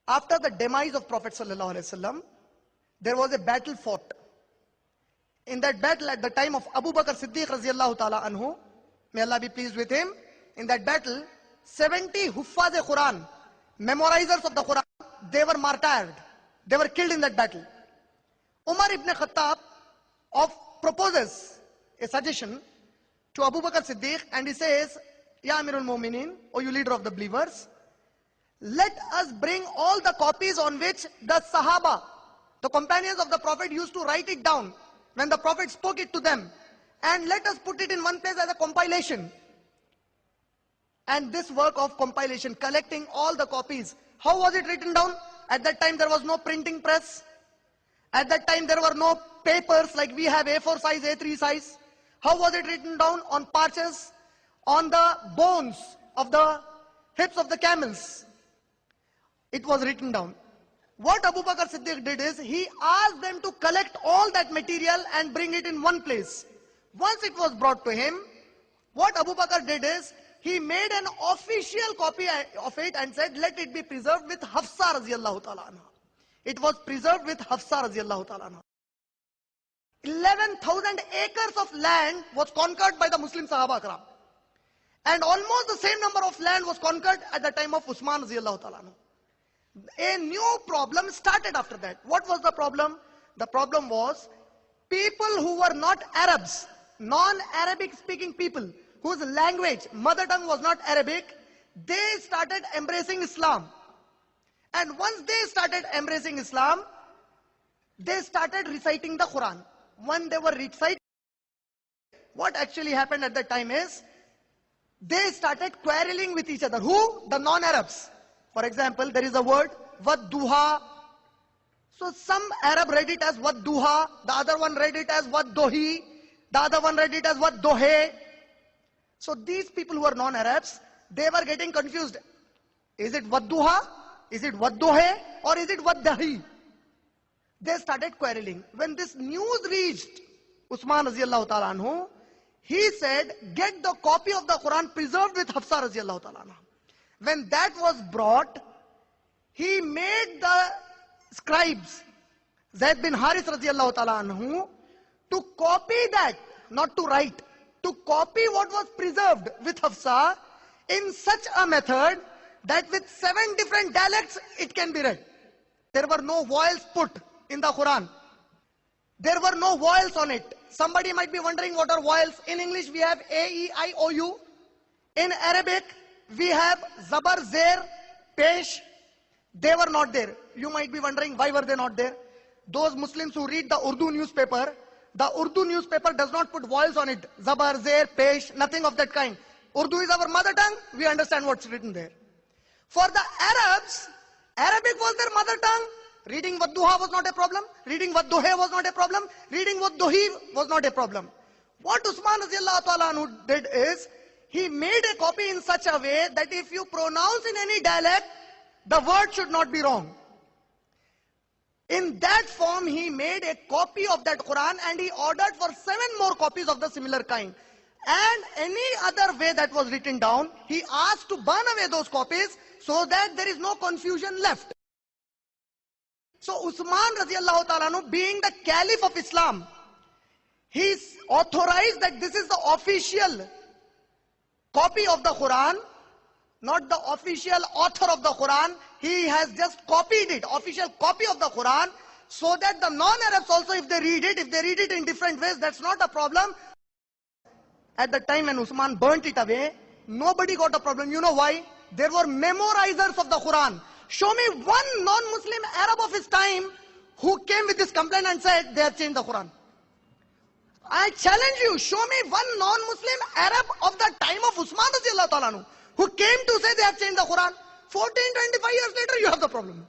After the demise of Prophet sallallahu alaihi wasallam, there was a battle fought. In that battle, at the time of Abu Bakr Siddiq radiyallahu ta'ala anhu, may Allah be pleased with him, in that battle, 70 huffaz Quran, memorizers of the Quran, they were martyred. They were killed in that battle. Umar ibn Khattab proposes a suggestion to Abu Bakr Siddiq, and he says, Ya Amirul Mu'mineen, O you leader of the believers, let us bring all the copies on which the Sahaba, the companions of the Prophet, used to write it down when the Prophet spoke it to them, and let us put it in one place as a compilation. And this work of compilation, collecting all the copies, how was it written down? At that time there was no printing press. At that time there were no papers like we have, A4 size, A3 size. How was it written down? On parches, on the bones of the hips of the camels. It was written down. What Abu Bakr Siddiq did is, he asked them to collect all that material and bring it in one place. Once it was brought to him, what Abu Bakr did is, he made an official copy of it and said, let it be preserved with Hafsa radiyallahu ta'ala anha. It was preserved with Hafsa radiyallahu ta'ala anha. 11,000 acres of land was conquered by the Muslim Sahaba Akram. And almost the same number of land was conquered at the time of Usman radiyallahu ta'ala anhu. A new problem started after that. What was the problem? The problem was, people who were not Arabs, non-Arabic speaking people, whose language, mother tongue was not Arabic, they started embracing Islam. And once they started embracing Islam, they started reciting the Quran. When they were reciting, what actually happened at that time is, they started quarreling with each other. Who? The non-Arabs. For example, there is a word, Wadduha. So some Arab read it as Wadduha, the other one read it as Waddohi, the other one read it as Waddohe. So these people who are non-Arabs, they were getting confused. Is it Wadduha? Is it Waddohe? Or is it Waddahi? They started quarreling. When this news reached Usman radiyallahu ta'ala anhu, he said, get the copy of the Quran preserved with Hafsa radiyallahu ta'ala anhu. When that was brought, he made the scribes, Zaid bin Harith radiyallahu ta'ala anhu, to copy that, not to write, to copy what was preserved with Hafsa in such a method that with 7 different dialects it can be read. There were no vowels put in the Quran. There were no vowels on it. Somebody might be wondering what are vowels. In English we have A, E, I, O, U. In Arabic we have Zabar, Zer, Pesh. They were not there. You might be wondering why were they not there. Those Muslims who read the Urdu newspaper, the Urdu newspaper does not put vowels on it. Zabar, Zer, Pesh, nothing of that kind. Urdu is our mother tongue. We understand what's written there. For the Arabs, Arabic was their mother tongue. Reading Wadduha was not a problem. Reading Waddohe was not a problem. Reading Waddohi was not a problem. What Usman radiyallahu ta'ala anhu did is, he made a copy in such a way that if you pronounce in any dialect, the word should not be wrong. In that form, he made a copy of that Quran and he ordered for 7 more copies of the similar kind. And any other way that was written down, he asked to burn away those copies so that there is no confusion left. So Usman radiyallahu ta'ala anhu, being the Caliph of Islam, he authorized that this is the official copy of the Quran, not the official author of the Quran. He has just copied it, official copy of the Quran, so that the non-Arabs also, if they read it in different ways, that's not a problem. At the time when Usman burnt it away, nobody got a problem. You know why? There were memorizers of the Quran. Show me one non-Muslim Arab of his time who came with this complaint and said they have changed the Quran. I challenge you, show me one non-Muslim Arab of the time of Usman radiyallahu ta'ala anhu who came to say they have changed the Quran. 14, 25 years later, you have the problem.